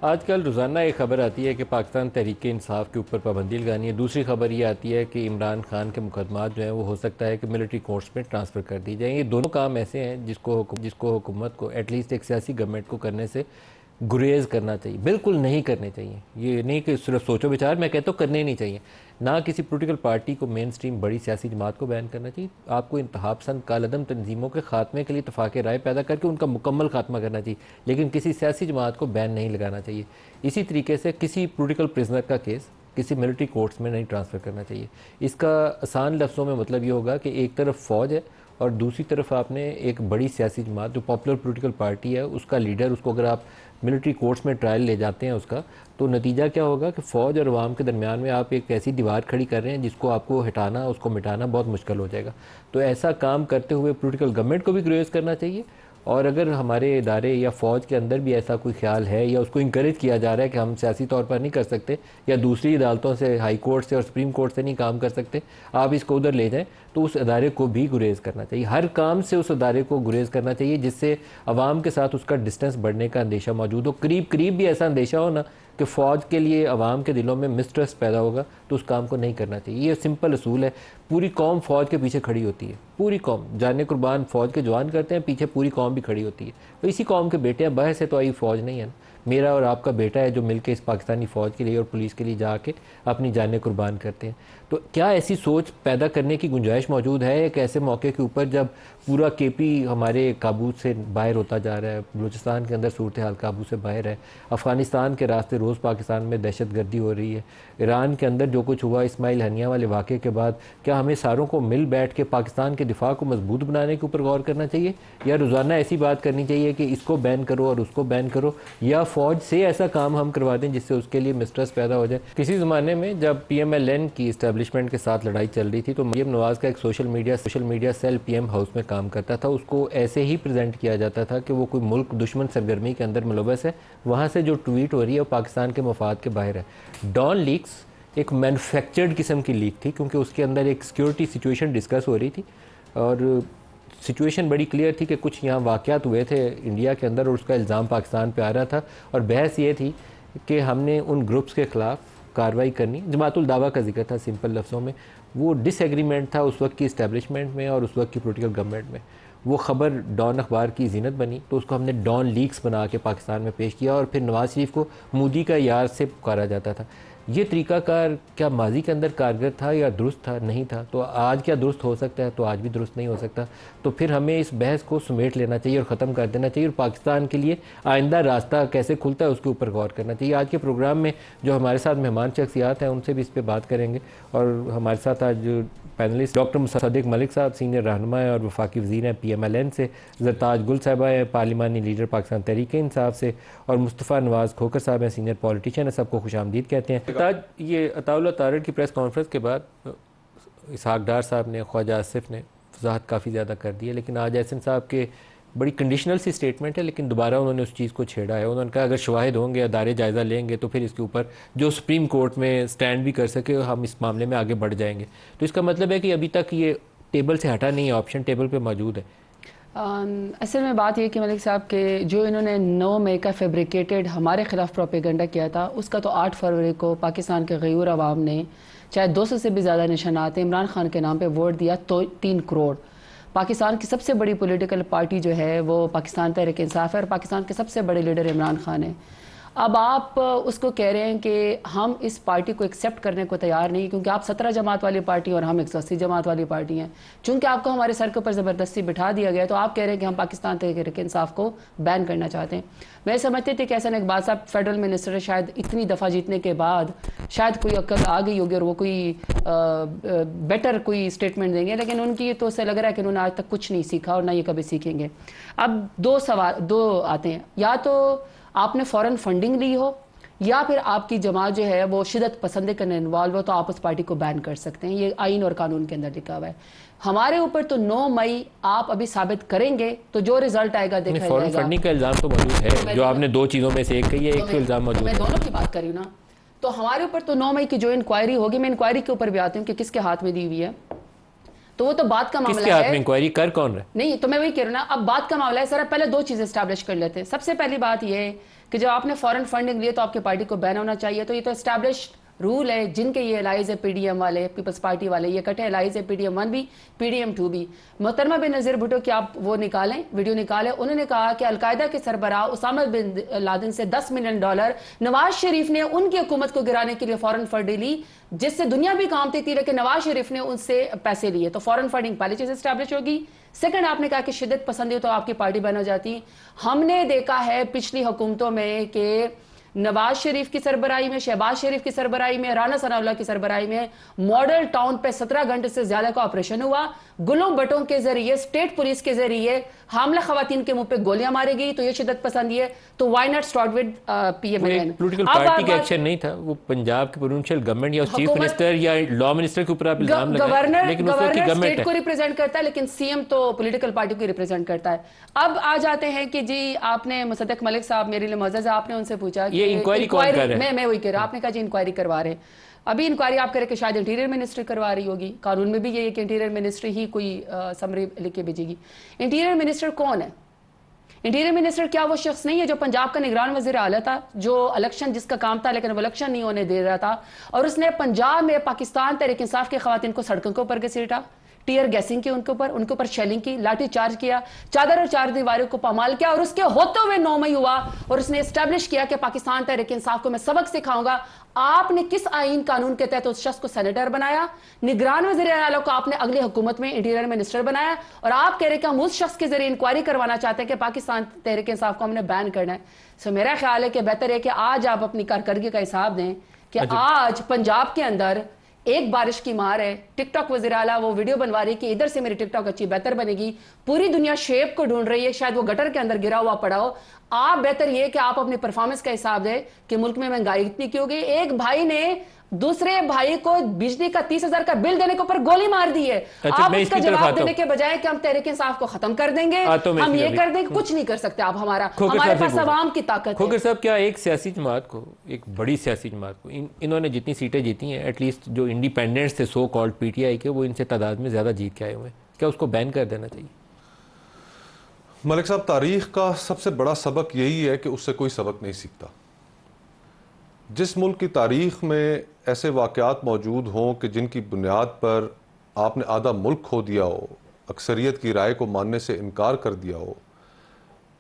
آج کل روزانہ ایک خبر آتی ہے کہ پاکستان تحریک انصاف کے اوپر پابندی لگانی ہے. دوسری خبر یہ آتی ہے کہ عمران خان کے مقدمات جو ہیں وہ ہو سکتا ہے کہ ملٹری کورٹس میں ٹرانسفر کر دی جائیں. یہ دونوں کام ایسے ہیں جس کو حکومت کو ایٹ لیسٹ ایک سیاسی گورنمنٹ کو کرنے سے گریز کرنا چاہیے. بالکل نہیں کرنے چاہیے. یہ نہیں کہ صرف سوچو بچار، میں کہتا ہوں کرنے نہیں چاہیے. نہ کسی پولیٹیکل پارٹی کو مین سٹریم بڑی سیاسی جماعت کو بین کرنا چاہیے. آپ کو انتہا پسند کالعدم تنظیموں کے خاتمے کے لیے اتفاق رائے پیدا کر کے ان کا مکمل خاتمہ کرنا چاہیے، لیکن کسی سیاسی جماعت کو بین نہیں لگانا چاہیے. اسی طریقے سے کسی پولیٹیکل پرزنر کا کیس کسی ملٹری کورٹس میں نہیں ٹرانسفر کرنا چاہیے. اس کا آسان لفظوں میں مطلب یہ ہوگا کہ ایک طرف فوج ہے اور دوسری طرف آپ نے ایک بڑی سیاسی جماعت جو پاپولر پولیٹیکل پارٹی ہے، اس کا لیڈر، اس کو اگر آپ ملٹری کورٹس میں ٹرائل لے جاتے ہیں اس کا، تو نتیجہ کیا ہوگا کہ فوج اور عوام کے درمیان میں آپ ایک ایسی دیوار کھڑی کر رہے ہیں جس کو آپ کو ہٹانا، اس کو مٹانا بہت مشکل ہو جائے گا. تو ایسا کام کرتے ہوئے پولیٹیکل گورنمنٹ کو بھی گریز کرنا چاہیے. اور اگر ہمارے ادارے یا فوج کے اندر بھی ایسا کوئی خیال ہے یا اس کو انکریج کیا جا رہا ہے کہ ہم سیاسی طور پر نہیں کر سکتے یا دوسری عدالتوں سے، ہائی کورٹ سے اور سپریم کورٹ سے نہیں کام کر سکتے، آپ اس کو ادھر لے جائیں، تو اس ادارے کو بھی گریز کرنا چاہیے. ہر کام سے اس ادارے کو گریز کرنا چاہیے جس سے عوام کے ساتھ اس کا ڈسٹنس بڑھنے کا اندیشہ موجود ہو. قریب بھی ایسا اندیشہ ہو نا کہ فوج کے لیے عوام کے دلوں میں مسٹرسٹ پیدا ہوگا، تو اس کام کو نہیں کرنا چاہیے. یہ سمپل اصول ہے. پوری قوم فوج کے پیچھے کھڑی ہوتی ہے، پوری قوم جانے قربان فوج کے جوان کرتے ہیں، پیچھے پوری قوم بھی کھڑی ہوتی ہے. تو اسی قوم کے بیٹے ہیں. باہر سے تو آئی فوج نہیں ہے نا. میرا اور آپ کا بیٹا ہے جو مل کے اس پاکستانی فوج کے لیے اور پولیس کے لیے جا کے اپنی جانیں قربان کرتے ہیں. تو کیا ایسی سوچ پیدا کرنے کی گنجائش موجود ہے ایک ایسے موقع کے اوپر جب پورا کے پی ہمارے قابو سے باہر ہوتا جا رہا ہے، بلوچستان کے اندر صورتحال قابو سے باہر ہے، افغانستان کے راستے روز پاکستان میں دہشت گردی ہو رہی ہے، ایران کے اندر جو کچھ ہوا اسماعیل ہنیہ والے واقعے کے بعد، کیا ہمیں ساروں کو مل بیٹھ کے پاکستان کے دفاع کو مضبوط بنانے کے اوپر غور کرنا چاہیے، یا روزانہ ایسی بات کرنی چاہیے کہ اس کو بین کرو اور اس کو بین کرو، یا فوج سے ایسا کام ہم کروا دیں جس سے اس کے لیے مسٹرس پیدا ہو جائے؟ کسی زمانے میں جب پی ایم ایل این کی اسٹیبلشمنٹ کے ساتھ لڑائی چل رہی تھی تو مریم نواز کا ایک social media cell PM house ہاؤس میں کام کرتا تھا. اس کو ایسے ہی پریزنٹ کیا جاتا تھا کہ وہ کوئی ملک دشمن سرگرمی کے اندر ملوث ہے، وہاں سے جو ٹویٹ ہو رہی ہے وہ پاکستان کے مفاد کے باہر ہے. ڈان لیکس ایک مینوفیکچرڈ قسم کی لیک تھی کیونکہ اس کے اندر ایک سیکیورٹی سچویشن ڈسکس ہو رہی تھی اور سچویشن بڑی کلیئر تھی کہ کچھ یہاں واقعات ہوئے تھے انڈیا کے اندر اور اس کا الزام پاکستان پہ آ رہا تھا، اور بحث یہ تھی کہ ہم نے ان گروپس کے خلاف کارروائی کرنی. جماعت الدعوہ کا ذکر تھا سمپل لفظوں میں. وہ ڈس ایگریمنٹ تھا اس وقت کی اسٹیبلشمنٹ میں اور اس وقت کی پولیٹیکل گورنمنٹ میں. وہ خبر ڈان اخبار کی زینت بنی تو اس کو ہم نے ڈان لیکس بنا کے پاکستان میں پیش کیا اور پھر نواز شریف کو مودی کا یار سے پکارا جاتا تھا. یہ طریقہ کار کیا ماضی کے اندر کارگر تھا یا درست تھا؟ نہیں تھا. تو آج کیا درست ہو سکتا ہے؟ تو آج بھی درست نہیں ہو سکتا. تو پھر ہمیں اس بحث کو سمیٹ لینا چاہیے اور ختم کر دینا چاہیے، اور پاکستان کے لیے آئندہ راستہ کیسے کھلتا ہے اس کے اوپر غور کرنا چاہیے. آج کے پروگرام میں جو ہمارے ساتھ مہمان شخصیات ہیں ان سے بھی اس پہ بات کریں گے، اور ہمارے ساتھ آج پینلسٹ ڈاکٹر مصدق ملک صاحب سینئر رہنما ہیں اور وفاقی وزیر ہیں پی ایم ایل این سے، زرتاج گل صاحبہ ہیں پارلیمانی لیڈر پاکستان تحریک انصاف سے، اور مصطفیٰ نواز کھوکھر صاحب ہیں سینئر پولیٹیشین ہیں. سب کو خوش آمدید کہتے ہیں. یہ عطاء اللہ تارڑ کی پریس کانفرنس کے بعد اسحاق ڈار صاحب نے، خواجہ آصف نے وضاحت کافی زیادہ کر دی ہے، لیکن آج احسن صاحب کے بڑی کنڈیشنل سی سٹیٹمنٹ ہے، لیکن دوبارہ انہوں نے اس چیز کو چھیڑا ہے. انہوں نے کہا اگر شواہد ہوں گے، ادارے جائزہ لیں گے تو پھر اس کے اوپر جو سپریم کورٹ میں سٹینڈ بھی کر سکے ہم اس معاملے میں آگے بڑھ جائیں گے. تو اس کا مطلب ہے کہ ابھی تک یہ ٹیبل سے ہٹا نہیں ہے، آپشن ٹیبل پہ موجود ہے. اصل میں بات یہ کہ ملک صاحب کے جو انہوں نے 9 مئی کا فیبریکیٹڈ ہمارے خلاف پروپیگنڈا کیا تھا، اس کا تو 8 فروری کو پاکستان کے غیور عوام نے چاہے 200 سے بھی زیادہ نشانات عمران خان کے نام پہ ووٹ دیا تو 3 کروڑ. پاکستان کی سب سے بڑی پولیٹیکل پارٹی جو ہے وہ پاکستان تحریک انصاف ہے اور پاکستان کے سب سے بڑے لیڈر عمران خان ہیں. اب آپ اس کو کہہ رہے ہیں کہ ہم اس پارٹی کو ایکسیپٹ کرنے کو تیار نہیں، کیونکہ آپ 17 جماعت والی پارٹی اور ہم 180 جماعت والی پارٹی ہیں. چونکہ آپ کو ہمارے سر کے اوپر زبردستی بٹھا دیا گیا تو آپ کہہ رہے ہیں کہ ہم پاکستان تحریک انصاف کو بین کرنا چاہتے ہیں. میں سمجھتے تھے کہ احسن اقبال صاحب فیڈرل منسٹر شاید اتنی دفعہ جیتنے کے بعد شاید کوئی عقل آ گئی ہوگی اور وہ کوئی بیٹر کوئی اسٹیٹمنٹ دیں گے، لیکن ان کی تو اسے لگ رہا ہے کہ انہوں نے آج تک کچھ نہیں سیکھا اور نہ یہ کبھی سیکھیں گے. اب دو آتے ہیں، یا تو آپ نے فوراً فنڈنگ لی ہو یا پھر آپ کی جماعت جو ہے وہ شدت پسندی کرنے انوالو ہو تو آپ اس پارٹی کو بین کر سکتے ہیں. یہ آئین اور قانون کے اندر لکھا ہوا ہے. ہمارے اوپر تو 9 مئی آپ ابھی ثابت کریں گے تو جو رزلٹ آئے گا دیکھا جائے گا. فوراً فنڈنگ کا الزام تو موجود ہے، جو آپ نے 2 چیزوں میں سے ایک کہی ہے، ایک تو الزام موجود ہے. میں دونوں کی بات کری نا. تو ہمارے اوپر تو 9 مئی کی جو انکوائری ہوگی، میں انکوائری کے اوپر بھی آتی ہوں کہ کس کے ہاتھ میں دی ہوئی ہے، تو وہ تو بات کا معاملہ ہے. کس کے ہاتھ میں انکوائری کر کون رہا ہے؟ نہیں تو میں وہی کہہ رہا ہوں نا، اب بات کا معاملہ ہے. سر پہلے 2 چیزیں اسٹیبلش کر لیتے ہیں. سب سے پہلی بات یہ ہے کہ جب آپ نے فورن فنڈنگ لیے تو آپ کی پارٹی کو بین ہونا چاہیے. تو یہ تو اسٹیبلشڈ رول ہے جن کے یہ الائز ہے پی ڈی ایم والے, پیپلز پارٹی والے, یہ کٹے الائز ہے پی ڈی ایم 1 بھی پی ڈی ایم 2 بھی. محترمہ بنظیر بھٹو کی آپ وہ نکالیں, ویڈیو نکالیں, انہوں نے کہا کہ القاعدہ کے سربراہ اسامہ بن لادن سے $10 ملین نواز شریف نے ان کی حکومت کو گرانے کے لیے فورن فنڈنگ لی, جس سے دنیا بھی کامتی تھی, لیکن نواز شریف نے ان سے پیسے لیے. تو فورن فنڈنگ پہلی چیز اسٹیبلش ہوگی. سیکنڈ, آپ نے کہا کہ شدت پسندی تو آپ کی پارٹی بن ہو جاتی. ہم نے دیکھا ہے پچھلی حکومتوں میں کہ نواز شریف کی سربراہی میں, شہباز شریف کی سربراہی میں, رانا ثناء اللہ کی سربراہی میں ماڈل ٹاؤن پہ 17 گھنٹے سے زیادہ کا آپریشن ہوا. گلوں بٹوں کے ذریعے, اسٹیٹ پولیس کے ذریعے حاملہ خواتین کے منہ پہ گولیاں ماری گئی. تو یہ شدت پسندی ہے. تو why not start with P M L N. Political party کا ایکشن نہیں تھا, وہ پنجاب کی پروونشل گورنمنٹ یا چیف منسٹر یا لا منسٹر کے اوپر آپ الزام لگائیں, لیکن اس وقت کی گورنمنٹ اسٹیٹ کو ریپرزینٹ کرتا ہے, لیکن سی ایم تو پولیٹیکل پارٹی کو ریپرزینٹ کرتا ہے. اب آ جاتے ہیں کہ جی آپ نے مصدق ملک صاحب میرے لیے معزز, آپ نے ان سے پوچھا کہ میں وہی کہہ رہا, آپ نے کہا جی انکوائری کروا رہے ہیں. ابھی انکوائری آپ کرے کہ شاید انٹیریئر منسٹر کروا رہی ہوگی. قانون میں بھی یہ ہے کہ انٹیریئر منسٹر ہی کوئی سمری لکھ کے بھیجے گی. انٹیریئر منسٹر کون ہے؟ انٹیریئر منسٹر کیا وہ شخص نہیں ہے جو پنجاب کا نگران وزیر اعلیٰ تھا, جو الیکشن جس کا کام تھا لیکن وہ الیکشن نہیں ہونے دے رہا تھا, اور اس نے پنجاب میں پاکستان تحریک انصاف کے خواتین کو سڑکوں کے اوپر گھسیٹا, ٹیئر گیسنگ کی, ان کے اوپر شیلنگ کی, لاٹھی چارج کیا, چادر اور چار دیواروں کو پامال کیا, اور اس کے ہوتے ہوئے 9 مئی ہوا اور اس نے اسٹیبلش کیا کہ پاکستان تحریک انصاف کو میں سبق سکھاؤں گا. آپ نے کس آئین قانون کے تحت اس شخص کو سینیٹر بنایا؟ نگران وزیر اعلیٰ کو آپ نے اگلی حکومت میں انٹیریئر منسٹر بنایا, اور آپ کہہ رہے کہ ہم اس شخص کے ذریعے انکوائری کروانا چاہتے ہیں کہ پاکستان تحریک انصاف کو ہم نے بین کرنا ہے. سو میرا خیال ہے کہ بہتر ہے کہ آج آپ اپنی کارکردگی کا حساب دیں کہ آج پنجاب کے اندر ایک بارش کی مار ہے. ٹک ٹاک وزیر اعلیٰ وہ ویڈیو بنوا رہی کہ ادھر سے میری ٹک ٹاک اچھی بہتر بنے گی. پوری دنیا شیپ کو ڈھونڈ رہی ہے, شاید وہ گٹر کے اندر گرا ہوا پڑا ہو. آپ بہتر یہ کہ آپ اپنی پرفارمنس کا حساب دیں کہ ملک میں مہنگائی اتنی کیوں گئی. ایک بھائی نے دوسرے بھائی کو بجلی کا 30,000 کا بل دینے کے اوپر گولی مار دی ہے. آپ اس کا جواب دینے کے بجائے کہ ہم تحریک انصاف کو ختم کر دیں گے, ہم یہ کر دیں گے, کچھ نہیں کر سکتے آپ. ہمارے پاس عوام کی طاقت ہے. کھوکھر صاحب, کیا ایک سیاسی جماعت کو, ایک بڑی سیاسی جماعت کو, انہوں نے جتنی سیٹیں جیتی ہیں, ایٹ لیسٹ جو انڈیپینڈنٹس تھے so called P T I کے, وہ ان سے تعداد میں زیادہ جیت کے آئے ہوئے ہیں, کیا اس کو بین کر دینا چاہیے؟ ملک صاحب, تاریخ کا سب سے بڑا سبق یہی ہے کہ اس سے کوئی سبق نہیں سیکھتا. جس ملک کی تاریخ میں ایسے واقعات موجود ہوں کہ جن کی بنیاد پر آپ نے آدھا ملک کھو دیا ہو, اکثریت کی رائے کو ماننے سے انکار کر دیا ہو,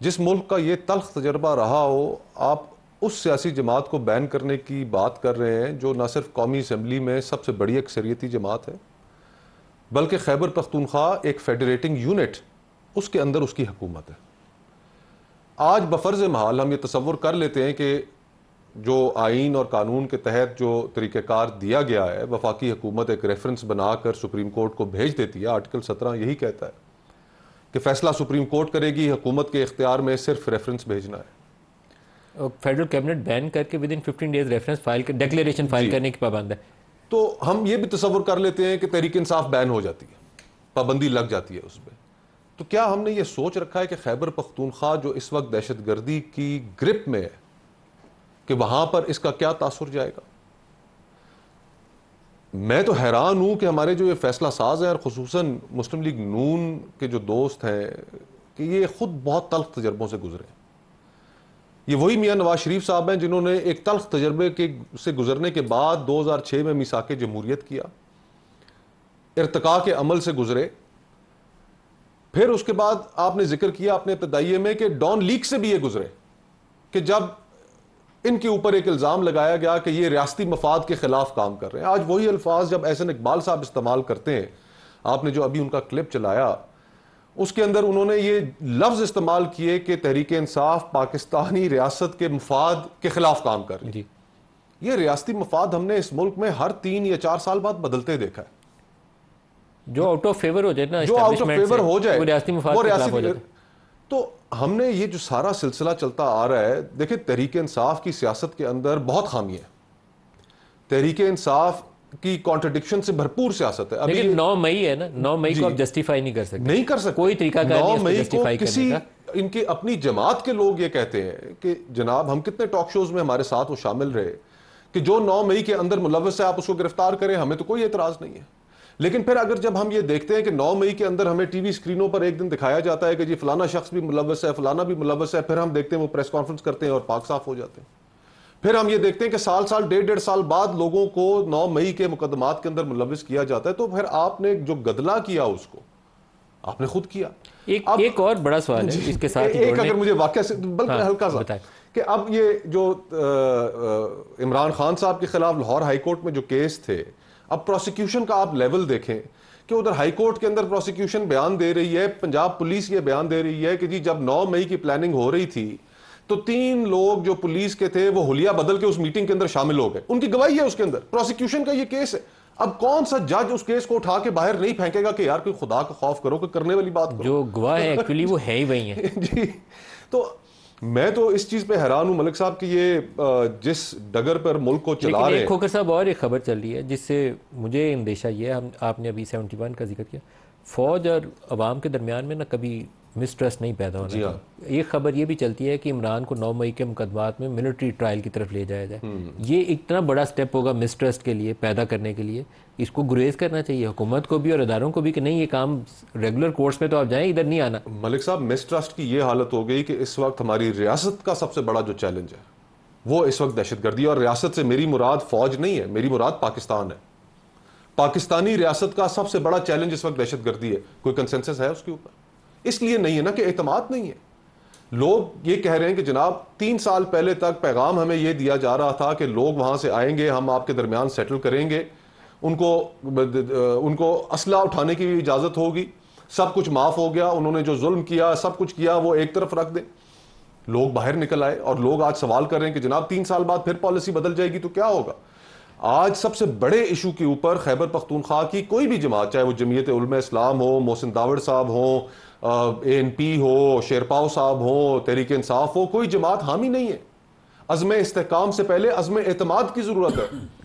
جس ملک کا یہ تلخ تجربہ رہا ہو, آپ اس سیاسی جماعت کو بین کرنے کی بات کر رہے ہیں جو نہ صرف قومی اسمبلی میں سب سے بڑی اکثریتی جماعت ہے, بلکہ خیبر پختونخوا ایک فیڈریٹنگ یونٹ, اس کے اندر اس کی حکومت ہے. آج بفرض محال ہم یہ تصور کر لیتے ہیں کہ جو آئین اور قانون کے تحت جو طریقہ کار دیا گیا ہے, وفاقی حکومت ایک ریفرنس بنا کر سپریم کورٹ کو بھیج دیتی ہے. آرٹیکل 17 یہی کہتا ہے کہ فیصلہ سپریم کورٹ کرے گی, حکومت کے اختیار میں صرف ریفرنس بھیجنا ہے. فیڈرل کیبنٹ بین کر کے within 15 days reference file declaration file کرنے کی پابند ہے. تو ہم یہ بھی تصور کر لیتے ہیں کہ تحریک انصاف بین ہو جاتی ہے, پابندی لگ جاتی ہے اس پہ. تو کیا ہم نے یہ سوچ رکھا ہے کہ خیبر پختونخوا جو اس وقت دہشت گردی کی گرپ میں ہے, کہ وہاں پر اس کا کیا تاثر جائے گا؟ میں تو حیران ہوں کہ ہمارے جو یہ فیصلہ ساز ہیں, اور خصوصاً مسلم لیگ نون کے جو دوست ہیں, کہ یہ خود بہت تلخ تجربوں سے گزرے ہیں. یہ وہی میاں نواز شریف صاحب ہیں جنہوں نے ایک تلخ تجربے سے گزرنے کے بعد 2006 میں میثاق جمہوریت کیا, ارتقاء کے عمل سے گزرے. پھر اس کے بعد آپ نے ذکر کیا اپنے ابتدائیے میں کہ ڈان لیگ سے بھی یہ گزرے, کہ جب ان کے اوپر ایک الزام لگایا گیا کہ یہ ریاستی مفاد کے خلاف کام کر رہے ہیں. آج وہی الفاظ جب احسن اقبال صاحب استعمال کرتے ہیں, آپ نے جو ابھی ان کا کلپ چلایا اس کے اندر انہوں نے یہ لفظ استعمال کیے کہ تحریک انصاف پاکستانی ریاست کے مفاد کے خلاف کام کر رہی ہے. یہ ریاستی مفاد ہم نے اس ملک میں ہر 3 یا 4 سال بعد بدلتے دیکھا ہے. جو آؤٹ آف فیور ہو جائے نا, جو آؤٹ آف فیور ہو جائے, وہ ریاستی مفاد کے خلاف ہو جائے. تو ہم نے یہ جو سارا سلسلہ چلتا آ رہا ہے, دیکھیں تحریک انصاف کی سیاست کے اندر بہت خامی ہے. تحریک انصاف کی کانٹرڈکشن سے بھرپور سیاست ہے. لیکن 9 مئی ہے نا, 9 مئی کو آپ جسٹیفائی نہیں کر سکتے. نہیں کر سکتے. کوئی طریقہ کار نہیں 9 مئی کو کسی کا. ان کے اپنی جماعت کے لوگ یہ کہتے ہیں کہ جناب ہم کتنے ٹاک شوز میں ہمارے ساتھ وہ شامل رہے کہ جو 9 مئی کے اندر ملوث ہے آپ اس کو گرفتار کریں, ہمیں تو کوئی اعتراض نہیں ہے. لیکن پھر اگر جب ہم یہ دیکھتے ہیں کہ 9 مئی کے اندر ہمیں ٹی وی اسکرینوں پر ایک دن دکھایا جاتا ہے کہ جی فلانا شخص بھی ملوث ہے، فلانا بھی ملوث ہے، پھر ہم دیکھتے ہیں وہ پریس کانفرنس کرتے ہیں اور پاک صاف ہو جاتے ہیں. پھر ہم یہ دیکھتے ہیں کہ سال 1.5 بعد لوگوں کو 9 مئی کے مقدمات کے اندر ملوث کیا جاتا ہے. تو پھر آپ نے جو گدلا کیا اس کو آپ نے خود کیا. ایک اور بڑا سوال ہے اس کے ساتھ ایک اگر مجھے واقعہ سے بلکہ ہلکا سا کہ اب یہ جو عمران خان صاحب کے خلاف لاہور ہائی کورٹ میں جو کیس تھے، اب پروسیکیوشن کا آپ لیول دیکھیں کہ ادھر ہائی کورٹ کے اندر پروسیکیوشن بیان دے رہی ہے، پنجاب پولیس یہ بیان دے رہی ہے کہ جی جب 9 مئی کی پلاننگ ہو رہی تھی تو 3 لوگ جو پولیس کے تھے وہ حلیہ بدل کے اس میٹنگ کے اندر شامل ہو گئے. ان کی گواہی ہے اس کے اندر، پروسیکیوشن کا یہ کیس ہے. اب کون سا جج اس کیس کو اٹھا کے باہر نہیں پھینکے گا کہ یار کوئی خدا کا خوف کرو کہ کرنے والی بات کرو. جو گواہ ہے ایکچولی وہ ہے ہی وہی ہیں. جی تو میں تو اس چیز پہ حیران ہوں ملک صاحب کہ یہ جس ڈگر پر ملک کو چلا رہے ہیں. لیکن کھوکھر صاحب اور ایک خبر چل رہی ہے جس سے مجھے اندیشہ یہ ہے، آپ نے ابھی 71 کا ذکر کیا، فوج اور عوام کے درمیان میں نہ کبھی مسٹرسٹ نہیں پیدا ہونا. جی ہاں. ایک خبر یہ بھی چلتی ہے کہ عمران کو 9 مئی کے مقدمات میں ملٹری ٹرائل کی طرف لے جایا جائے. یہ اتنا بڑا سٹیپ ہوگا مسٹرسٹ کے لیے پیدا کرنے کے لیے، اس کو گریز کرنا چاہیے حکومت کو بھی اور اداروں کو بھی کہ نہیں یہ کام ریگولر کورس میں تو آپ جائیں، ادھر نہیں آنا. ملک صاحب مسٹرسٹ کی یہ حالت ہو گئی کہ اس وقت ہماری ریاست کا سب سے بڑا جو چیلنج ہے وہ اس وقت دہشت گردی، اور ریاست سے میری مراد فوج نہیں ہے، میری مراد پاکستان ہے. پاکستانی ریاست کا سب سے بڑا چیلنج اس وقت دہشت گردی ہے. کوئی کنسنسس ہے اس کے اوپر؟ اس لیے نہیں ہے نا کہ اعتماد نہیں ہے. لوگ یہ کہہ رہے ہیں کہ جناب 3 سال پہلے تک پیغام ہمیں یہ دیا جا رہا تھا کہ لوگ وہاں سے آئیں گے، ہم آپ کے درمیان سیٹل کریں گے، ان کو اسلحہ اٹھانے کی اجازت ہوگی، سب کچھ معاف ہو گیا، انہوں نے جو ظلم کیا سب کچھ کیا وہ ایک طرف رکھ دیں. لوگ باہر نکل آئے اور لوگ آج سوال کر رہے ہیں کہ جناب 3 سال بعد پھر پالیسی بدل جائے گی تو کیا ہوگا. آج سب سے بڑے ایشو کے اوپر خیبر پختونخوا کی کوئی بھی جماعت، چاہے وہ جمعیت علماء اسلام ہو، محسن داوڑ صاحب ہوں، ANP ہو، شیرپاؤ صاحب ہوں، تحریک انصاف ہو، کوئی جماعت حامی نہیں ہے. عزم استحکام سے پہلے عزم اعتماد کی ضرورت ہے.